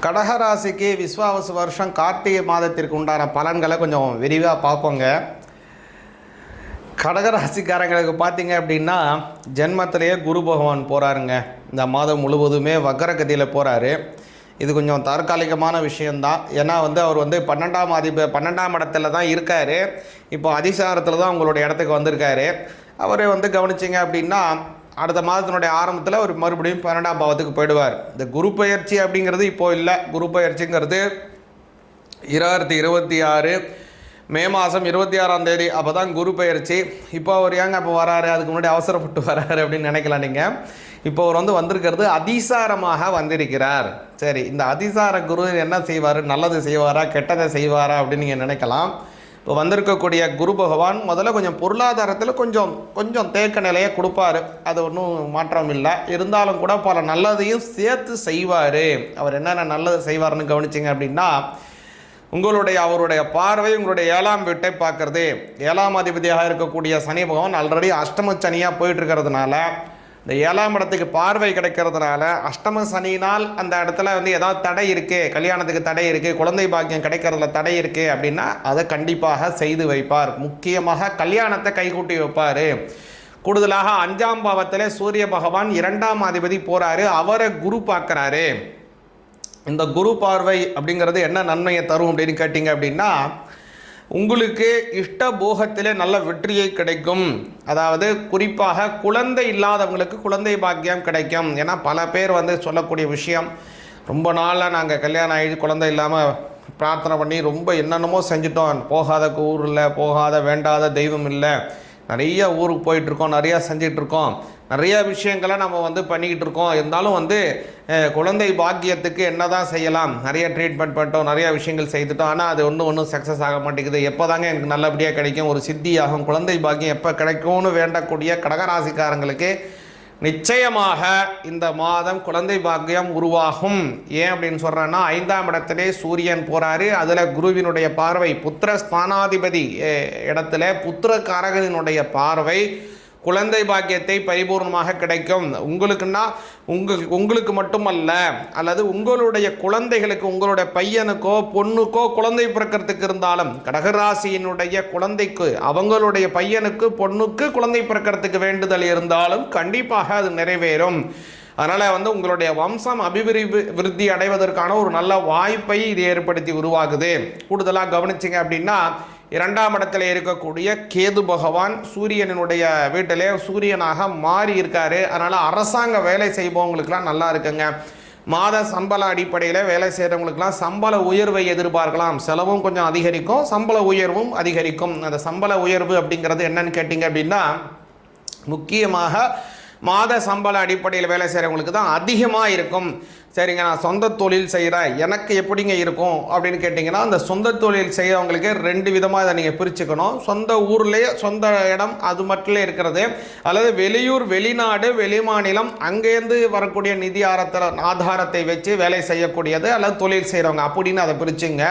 கடகராசிக்கு விஸ்வாவசு வருஷம் கார்த்திகை மாதத்திற்கு உண்டான பலன்களை கொஞ்சம் விரிவாக பார்ப்போங்க. கடகராசிக்காரங்களுக்கு பார்த்தீங்க அப்படின்னா ஜென்மத்திலேயே குரு பகவான் போகிறாருங்க. இந்த மாதம் முழுவதுமே வக்கரகதியில் போகிறாரு. இது கொஞ்சம் தற்காலிகமான விஷயந்தான். ஏன்னா அவர் 12ஆம் இடத்துல தான் இருக்கார். இப்போ அதிசாரத்தில் தான் உங்களுடைய இடத்துக்கு வந்திருக்காரு. அவரே கவனிச்சிங்க அப்படின்னா அடுத்த மாதத்தினுடைய ஆரம்பத்தில் அவர் மறுபடியும் 12ஆம் பாவத்துக்கு போயிடுவார். இந்த குரு பயிற்சி அப்படிங்கிறது இப்போது இல்லை. குரு பயிற்சிங்கிறது 2026 மே மாதம் 26ஆம் தேதி அப்போ தான் குரு பயிற்சி. இப்போ அவர் ஏங்க அப்போ வராரு, அதுக்கு முன்னாடி அவசரப்பட்டு வராரு அப்படின்னு நினைக்கலாம் நீங்கள். இப்போ அவர் வந்திருக்கிறது அதிசாரமாக வந்திருக்கிறார். சரி, இந்த அதிசார குரு என்ன செய்வார், நல்லது செய்வாரா கெட்டதை செய்வாரா அப்படின்னு நீங்கள் நினைக்கலாம். இப்போ வந்திருக்கக்கூடிய குரு பகவான் முதல்ல கொஞ்சம் பொருளாதாரத்தில் கொஞ்சம் தேக்க நிலையை கொடுப்பார். அது ஒன்றும் மாற்றம் இல்லை. இருந்தாலும் கூட பல நல்லதையும் சேர்த்து செய்வார். அவர் என்னென்ன நல்லது செய்வார்னு கவனிச்சிங்க அப்படின்னா அவருடைய பார்வை உங்களுடைய 7ஆம் வீட்டை பார்க்குறது. 7ஆம் அதிபதியாக இருக்கக்கூடிய சனி பகவான் ஆல்ரெடி அஷ்டம சனியாக போயிட்டு இருக்கிறதுனால இந்த 7ஆம் இடத்துக்கு பார்வை கிடைக்கிறதுனால அஷ்டம சனினால் அந்த இடத்துல ஏதாவது தடை இருக்குது, கல்யாணத்துக்கு தடை இருக்குது, குழந்தை பாக்கியம் கிடைக்கிறதுல தடை இருக்குது அப்படின்னா அதை கண்டிப்பாக செய்து வைப்பார். முக்கியமாக கல்யாணத்தை கைகூட்டி வைப்பார். கூடுதலாக 5ஆம் பாவத்தில் சூரிய பகவான் 2ஆம் அதிபதி போகிறாரு. அவரை குரு பார்க்குறாரு. இந்த குரு பார்வை அப்படிங்கிறது என்ன நன்மையை தரும் அப்படின்னு கேட்டிங்க அப்படின்னா உங்களுக்கு இஷ்ட போகத்தில் நல்ல வெற்றியை கிடைக்கும். அதாவது குறிப்பாக குழந்தை இல்லாதவங்களுக்கு குழந்தை பாக்கியம் கிடைக்கும். ஏன்னா பல பேர் சொல்லக்கூடிய விஷயம், ரொம்ப நாளாக நாங்கள் கல்யாணம் ஆகி குழந்தை இல்லாமல் பிரார்த்தனை பண்ணி ரொம்ப என்னென்னமோ செஞ்சிட்டோம், போகாத ஊர் இல்லை, போகாத வேண்டாத தெய்வம் இல்லை, நிறைய ஊருக்கு போயிட்டுருக்கோம், நிறையா செஞ்சிட்ருக்கோம், நிறைய விஷயங்களை நம்ம பண்ணிக்கிட்டு இருக்கோம். இருந்தாலும் குழந்தை பாக்கியத்துக்கு என்ன தான் செய்யலாம், நிறைய ட்ரீட்மெண்ட் பண்ணிட்டோம், நிறையா விஷயங்கள் செய்துட்டோம், ஆனால் அது ஒன்றும் சக்ஸஸ் ஆக மாட்டேங்குது. எப்போ தாங்க எனக்கு நல்லபடியாக கிடைக்கும், ஒரு சித்தியாகும், குழந்தை பாக்கியம் எப்போ கிடைக்கும்னு வேண்டக்கூடிய கடகராசிக்காரங்களுக்கு நிச்சயமாக இந்த மாதம் குழந்தை பாக்கியம் உருவாகும். ஏன் அப்படின்னு சொல்கிறேன்னா 5ஆம் இடத்திலே சூரியன் போகிறாரு. அதில் குருவினுடைய பார்வை புத்திர ஸ்தானாதிபதி இடத்துல புத்திரகாரகனுடைய பார்வை குழந்தை பாக்கியத்தை பரிபூர்ணமாக கிடைக்கும். உங்களுக்குன்னா உங்களுக்கு மட்டுமல்ல, அல்லது உங்களுடைய குழந்தைகளுக்கு, உங்களுடைய பையனுக்கோ பொண்ணுக்கோ குழந்தை பிறக்கிறதுக்கு இருந்தாலும் கடகராசியினுடைய குழந்தைக்கு, அவங்களுடைய பையனுக்கு பொண்ணுக்கு குழந்தை பிறக்கிறதுக்கு வேண்டுதல் இருந்தாலும் கண்டிப்பாக அது நிறைவேறும். அதனால் உங்களுடைய வம்சம் விருத்தி அடைவதற்கான ஒரு நல்ல வாய்ப்பை இது ஏற்படுத்தி உருவாகுது. கூடுதலாக கவனிச்சிங்க அப்படின்னா 2ஆம் இடத்துல இருக்கக்கூடிய கேது பகவான் சூரியனுடைய வீட்டிலே சூரியனாக மாறி இருக்காரு. அதனால் அரசாங்க வேலை செய்பவங்களுக்கெல்லாம் நல்லா இருக்குங்க. மாத சம்பள அடிப்படையில் வேலை செய்கிறவங்களுக்கெல்லாம் சம்பள உயர்வை எதிர்பார்க்கலாம். செலவும் கொஞ்சம் அதிகரிக்கும், சம்பள உயர்வும் அதிகரிக்கும். அந்த சம்பள உயர்வு அப்படிங்கிறது என்னன்னு கேட்டிங்க அப்படின்னா முக்கியமாக மாத சம்பள அடிப்படையில் வேலை செய்கிறவங்களுக்கு தான் அதிகமாக இருக்கும். சரிங்க, நான் சொந்த தொழில் செய்கிறேன், எனக்கு எப்படிங்க இருக்கும் அப்படின்னு கேட்டிங்கன்னா அந்த சொந்த தொழில் செய்கிறவங்களுக்கு 2 விதமாக இதை நீங்கள் பிரிச்சுக்கணும். சொந்த ஊர்லேயே சொந்த இடம் அது மட்டும் இருக்கிறது, அல்லது வெளியூர், வெளிநாடு, வெளிமாநிலம் அங்கேருந்து வரக்கூடிய நிதி ஆதாரத்தை வச்சு வேலை செய்யக்கூடியது, அல்லது தொழில் செய்கிறவங்க அப்படின்னு அதை பிரிச்சுங்க.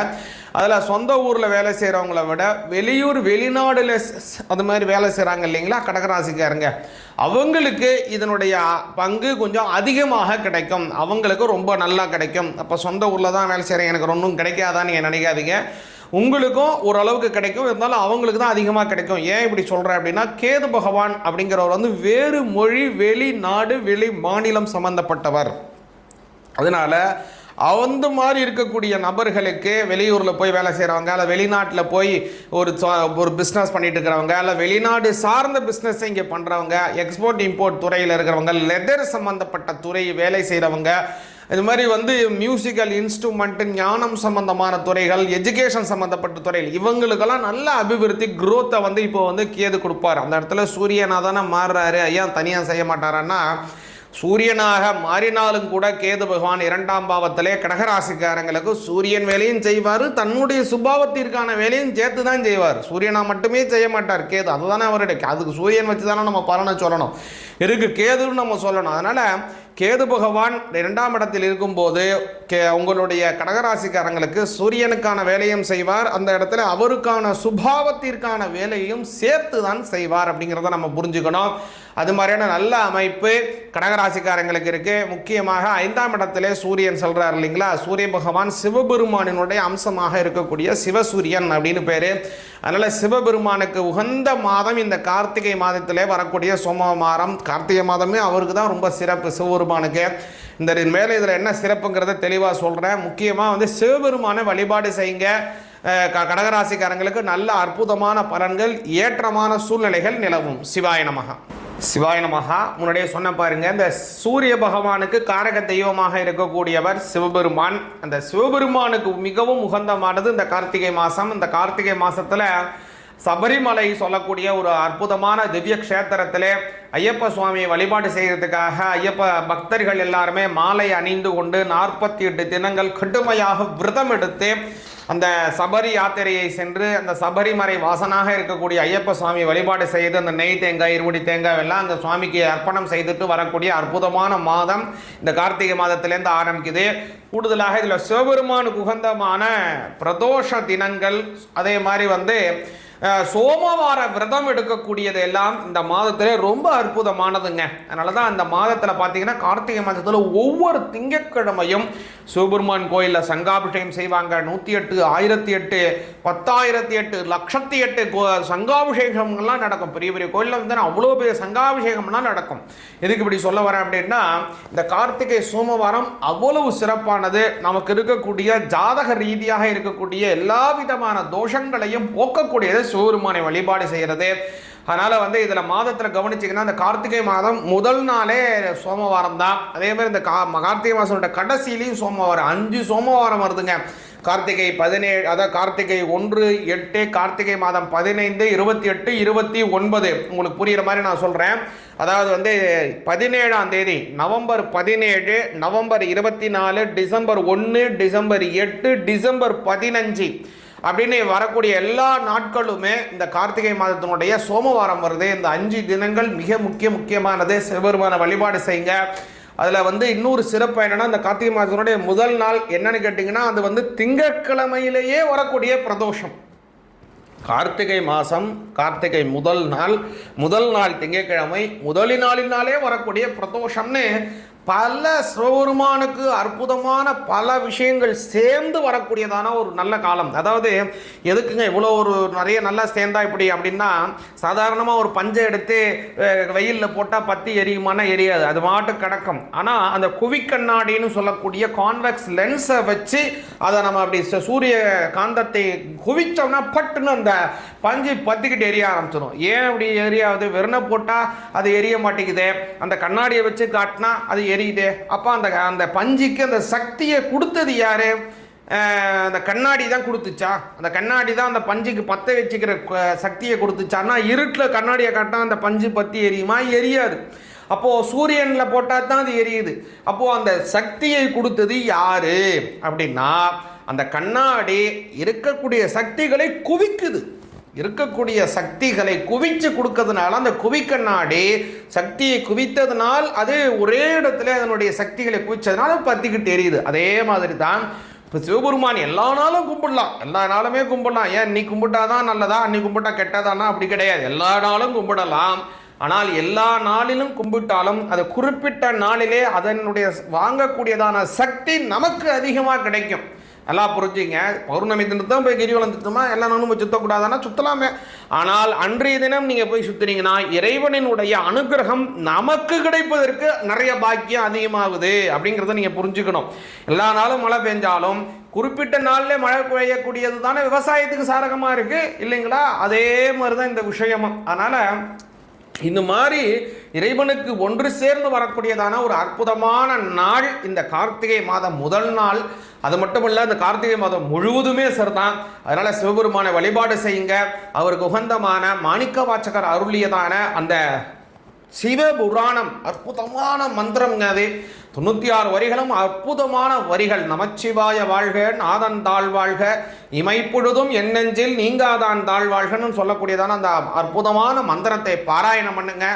அதில் சொந்த ஊரில் வேலை செய்கிறவங்கள விட வெளியூர், வெளிநாடில் அது மாதிரி வேலை செய்கிறாங்க இல்லைங்களா கடகராசிக்காரங்க, அவங்களுக்கு இதனுடைய பங்கு கொஞ்சம் அதிகமாக கிடைக்கும். அவங்களுக்கு ரொம்ப நல்லா கிடைக்கும். அப்போ சொந்த ஊரில் தான் வேலை செய்கிறேன், எனக்கு ஒன்றும் கிடைக்காதான்னு நீங்கள் நினைக்காதீங்க. உங்களுக்கும் ஓரளவுக்கு கிடைக்கும், இருந்தாலும் அவங்களுக்கு தான் அதிகமாக கிடைக்கும். ஏன் இப்படி சொல்கிறேன் அப்படின்னா கேது பகவான் அப்படிங்கிறவர் வேறு மொழி, வெளிநாடு, வெளி மாநிலம் சம்பந்தப்பட்டவர். அதனால் அந்த மாதிரி இருக்கக்கூடிய நபர்களுக்கு வெளியூரில் போய் வேலை செய்கிறவங்க, அல்ல வெளிநாட்டில் போய் ஒரு பிஸ்னஸ் பண்ணிட்டு இருக்கிறவங்க, அல்ல வெளிநாடு சார்ந்த பிஸ்னஸ் இங்கே பண்ணுறவங்க, எக்ஸ்போர்ட் இம்போர்ட் துறையில் இருக்கிறவங்க, லெதர் சம்மந்தப்பட்ட துறை வேலை செய்கிறவங்க, இது மாதிரி மியூசிக்கல் இன்ஸ்ட்ருமெண்ட், ஞானம் சம்பந்தமான துறைகள், எஜுகேஷன் சம்மந்தப்பட்ட துறைகள், இவங்களுக்கெல்லாம் நல்ல அபிவிருத்தி குரோத்தை இப்போ கேது கொடுப்பார். அந்த இடத்துல சூரியனாக தானே மாறுறாரு, ஐயா தனியாக செய்ய மாட்டாரான்னா சூரியனாக மாறினாலும் கூட கேது பகவான் 2ஆம் பாவத்திலே கடகராசிக்காரங்களுக்கு சூரியன் வேலையும் செய்வார், தன்னுடைய சுபாவத்திற்கான வேலையும் சேர்த்து தான் செய்வார். சூரியனா மட்டுமே செய்ய மாட்டார் கேது, அதுதானே அவருடைய, அதுக்கு சூரியன் வச்சு தானே நம்ம பலனை சொல்லணும், கேதுன்னு நம்ம சொல்லணும். அதனால் கேது பகவான் 2ஆம் இடத்தில் இருக்கும்போது உங்களுடைய கடகராசிக்காரங்களுக்கு சூரியனுக்கான வேலையும் செய்வார், அந்த இடத்துல அவருக்கான சுபாவத்திற்கான வேலையும் சேர்த்து தான் செய்வார் அப்படிங்கிறத நம்ம புரிஞ்சுக்கணும். அது மாதிரியான நல்ல அமைப்பு கடகராசிக்காரங்களுக்கு இருக்கு. முக்கியமாக 5ஆம் இடத்திலே சூரியன் சொல்றாரு இல்லைங்களா, சூரிய பகவான் சிவபெருமானினுடைய அம்சமாக இருக்கக்கூடிய சிவசூரியன் அப்படின்னு பேரு. அதனால சிவபெருமானுக்கு உகந்த மாதம் இந்த கார்த்திகை மாதத்திலே வரக்கூடிய சோமவாரம். கார்த்திகை மாதமே அவருக்கு தான் ரொம்ப சிறப்பு, சிவபெருமானுக்கு. இந்த மேலே இதில் என்ன சிறப்புங்கிறத தெளிவாக சொல்கிறேன். முக்கியமாக சிவபெருமானை வழிபாடு செய்யுங்க. கடகராசிக்காரங்களுக்கு நல்ல அற்புதமான பலன்கள், ஏற்றமான சூழ்நிலைகள் நிலவும். சிவாய நமகா. சிவாய நமகா. முன்னாடியே சொன்ன பாருங்க, இந்த சூரிய பகவானுக்கு காரக தெய்வமாக இருக்கக்கூடியவர் சிவபெருமான். அந்த சிவபெருமானுக்கு மிகவும் உகந்தமானது இந்த கார்த்திகை மாதம். இந்த கார்த்திகை மாதத்தில் சபரிமலை சொல்லக்கூடிய ஒரு அற்புதமான திவ்ய க்ஷேத்திரத்திலே ஐயப்ப சுவாமியை வழிபாடு செய்கிறதுக்காக ஐயப்ப பக்தர்கள் எல்லாருமே மாலை அணிந்து கொண்டு 48 தினங்கள் கடுமையாக விரதம் எடுத்து அந்த சபரி யாத்திரையை சென்று அந்த சபரிமலை வாசனாக இருக்கக்கூடிய ஐயப்ப சுவாமி வழிபாடு செய்து அந்த நெய் தேங்காய், இருமுடி தேங்காய் எல்லாம் அந்த சுவாமிக்கு அர்ப்பணம் செய்துட்டு வரக்கூடிய அற்புதமான மாதம் இந்த கார்த்திகை மாதத்திலேருந்து ஆரம்பிக்குது. கூடுதலாக இதில் சிவபெருமானுக்கு உகந்தமான பிரதோஷ தினங்கள், அதே மாதிரி சோமவார விரதம் எடுக்கக்கூடியது எல்லாம் இந்த மாதத்திலே ரொம்ப அற்புதமானதுங்க. அதனால தான் அந்த மாதத்தில் பார்த்தீங்கன்னா கார்த்திகை மாதத்தில் ஒவ்வொரு திங்கட்கிழமையும் சிவபெருமான் கோயிலில் சங்காபிஷேகம் செய்வாங்க. 108, 1008, 10,008, 1,08 சங்காபிஷேகங்கள்லாம் நடக்கும். பெரிய பெரிய கோயிலில் அவ்வளோ பெரிய சங்காபிஷேகம்லாம் நடக்கும். எதுக்கு இப்படி சொல்ல வரேன் அப்படின்னா, இந்த கார்த்திகை சோமவாரம் அவ்வளவு சிறப்பானது. நமக்கு இருக்கக்கூடிய ஜாதக ரீதியாக இருக்கக்கூடிய எல்லா விதமான தோஷங்களையும் போக்கக்கூடியது சிவபெருமானை வழிபாடு செய்கிறது. அதனால் இதில் மாதத்தில் கவனிச்சிங்கன்னா இந்த கார்த்திகை மாதம் முதல் நாளே சோமவாரம் தான். அதே மாதிரி இந்த கார்த்திகை மாதத்தோட கடைசியிலையும் சோமவாரம், 5 சோமவாரம் வருதுங்க. கார்த்திகை 17, அதாவது கார்த்திகை 1, 8, கார்த்திகை மாதம் 15, 28, 29. உங்களுக்கு புரிகிற மாதிரி நான் சொல்கிறேன். அதாவது 17ஆம் தேதி November 17, November 24, December 1, December 8, December 15 அப்படின்னு வரக்கூடிய எல்லா நாட்களுமே இந்த கார்த்திகை மாதத்தினுடைய சோமவாரம் வருது. இந்த 5 தினங்கள் மிக முக்கியமானது. சிவபெருமான வழிபாடு செய்யுங்க. அதில் இன்னொரு சிறப்பு என்னன்னா, இந்த கார்த்திகை மாதத்தினுடைய முதல் நாள் என்னன்னு கேட்டிங்கன்னா, அது திங்கட்கிழமையிலேயே வரக்கூடிய பிரதோஷம். கார்த்திகை மாதம் கார்த்திகை முதல் நாள் திங்கட்கிழமை, நாளினாலே வரக்கூடிய பிரதோஷம்னு பல சிவபெருமானுக்கு அற்புதமான பல விஷயங்கள் சேர்ந்து வரக்கூடியதான ஒரு நல்ல காலம். அதாவது எதுக்குங்க இவ்வளோ நிறைய நல்லா சேர்ந்தா இப்படி அப்படின்னா, சாதாரணமாக ஒரு பஞ்சை எடுத்து வெயிலில் போட்டால் பற்றி எரியுமானா எரியாது, அது மாட்டு கிடக்கும். ஆனால் அந்த குவிக்கண்ணாடின்னு சொல்லக்கூடிய கான்வெக்ஸ் லென்ஸை வச்சு அதை நம்ம அப்படி சூரிய காந்தத்தை குவிச்சோம்னா பட்டுன்னு அந்த பஞ்சு பற்றிக்கிட்டு எரிய ஆரம்பிச்சிடும். ஏன் அப்படி எரியாது? வெறுனை போட்டால் அது எரிய மாட்டேங்குது, அந்த கண்ணாடியை வச்சு காட்டினா அது எரியுது. அப்போ அந்த பஞ்சுக்கு அந்த சக்தியை கொடுத்தது யாரு? அந்த கண்ணாடி தான் கொடுத்துச்சா? அந்த கண்ணாடி தான் அந்த பஞ்சுக்கு பற்ற வச்சுக்கிற சக்தியை கொடுத்துச்சான்னா, இருட்டில் கண்ணாடியை காட்டினா அந்த பஞ்சு பற்றி எரியுமா? எரியாது. அப்போது சூரியனில் போட்டால் தான் அது எரியுது. அப்போது அந்த சக்தியை கொடுத்தது யாரு அப்படின்னா, அந்த கண்ணாடி இருக்கக்கூடிய சக்திகளை குவிக்குது. இருக்கக்கூடிய சக்திகளை குவிச்சு கொடுக்கறதுனால அந்த குவிக்கண்ணாடி சக்தியை குவித்ததுனால் அது ஒரே இடத்துல அதனுடைய சக்திகளை குவிச்சதுனால பற்றிக்கிட்டு எரியுது. அதே மாதிரி தான் இப்போ சிவபெருமான் எல்லா நாளும் கும்பிடலாம், எல்லா நாளுமே கும்பிடலாம். ஏன் நீ கும்பிட்டாதான் நல்லதா, அன்னைக்கு கும்பிட்டா கெட்டதானா? அப்படி கிடையாது. எல்லா நாளும் கும்பிடலாம். ஆனால் எல்லா நாளிலும் கும்பிட்டாலும் அது குறிப்பிட்ட நாளிலே அதனுடைய வாங்கக்கூடியதான சக்தி நமக்கு அதிகமாக கிடைக்கும். நல்லா புரிஞ்சுங்க. பௌர்ணமி தினத்தான் போய் கிரிவலம் சுத்தமா எல்லா நாளும் போய் சுத்தக்கூடாதுன்னா சுத்தலாமே. ஆனால் அன்றைய தினம் நீங்கள் போய் சுற்றுனீங்கன்னா இறைவனினுடைய அனுகிரகம் நமக்கு கிடைப்பதற்கு நிறைய பாக்கியம் அதிகமாகுது அப்படிங்கிறத நீங்கள் புரிஞ்சுக்கணும். எல்லா நாளும் மழை பெஞ்சாலும் குறிப்பிட்ட நாளில் மழை பெய்யக்கூடியது தானே விவசாயத்துக்கு சாதகமாக இருக்குது இல்லைங்களா? அதே மாதிரி தான் இந்த விஷயமும். அதனால் இந்த மாதிரி இறைவனுக்கு ஒன்று சேர்ந்து வரக்கூடியதான ஒரு அற்புதமான நாள் இந்த கார்த்திகை மாதம் முதல் நாள். அது மட்டும் இல்லை, இந்த கார்த்திகை மாதம் முழுவதுமே சரிதான். அதனால் சிவபெருமானை வழிபாடு செய்யுங்க. அவருக்கு உகந்தமான மாணிக்க வாசகர் அருளியதான அந்த சிவபுராணம் அற்புதமான மந்திரம்ங்க. அது 96 வரிகளும் அற்புதமான வரிகள். நமச்சிவாய வாழ்க, நாதன் தாழ்வாழ்க, இமைப்பொழுதும் எண்ணெஞ்சில் நீங்காதான் தாழ்வாழ்கன்னு சொல்லக்கூடியதான அந்த அற்புதமான மந்திரத்தை பாராயணம் பண்ணுங்க.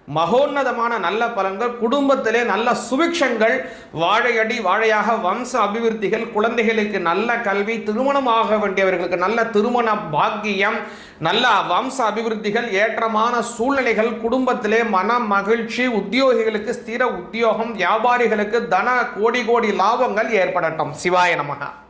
மகோன்னதமான நல்ல பலன்கள், குடும்பத்திலே நல்ல சுபிக்ஷங்கள், வாழையடி வாழையாக வம்ச அபிவிருத்திகள், குழந்தைகளுக்கு நல்ல கல்வி, திருமணமாக வேண்டியவர்களுக்கு நல்ல திருமண பாக்கியம், நல்ல வம்ச அபிவிருத்திகள், ஏற்றமான சூழ்நிலைகள், குடும்பத்திலே மன மகிழ்ச்சி, உத்தியோகிகளுக்கு ஸ்திர உத்தியோகம், வியாபாரிகளுக்கு தன கோடி கோடி லாபங்கள் ஏற்படட்டும். சிவாய நமக.